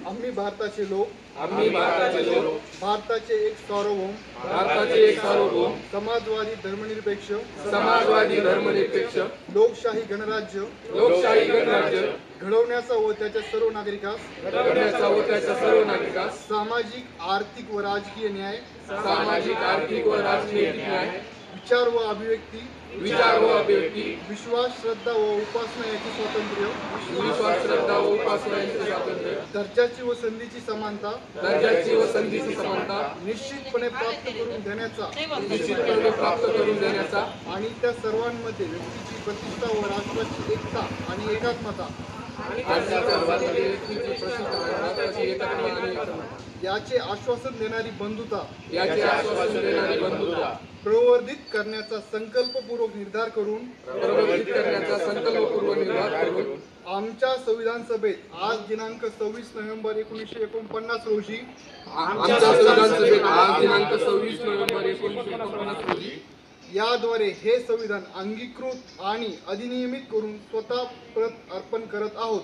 आम्ही भारताचे लोक भारताचे एक सार्वभौम समाजवादी धर्मनिरपेक्ष लोकशाही गणराज्य घडवण्याचा व त्याच्या सर्व नागरिकास सामाजिक आर्थिक व राजकीय न्याय विचार व अभिव्यक्ती विश्वास श्रद्धा व उपासना याचे स्वातंत्र्य दर्जाची व संधीची समानता निश्चितपणे प्राप्त करून देण्याचा आणि त्या सर्वांमध्ये व्यक्तीची प्रतिष्ठा व राष्ट्राची एकता आणि एकात्मता याचे आश्वासन देणारी बंधुता प्रवर्धित करण्याचा संकल्पपूर्वक निर्धार करून आमच्या संविधान सभेत आज दिनांक 26 नोव्हेंबर 1949 रोजी याद्वारे हे संविधान अंगीकृत आणि अधिनियमित करून स्वतः प्रत अर्पण करत आहोत।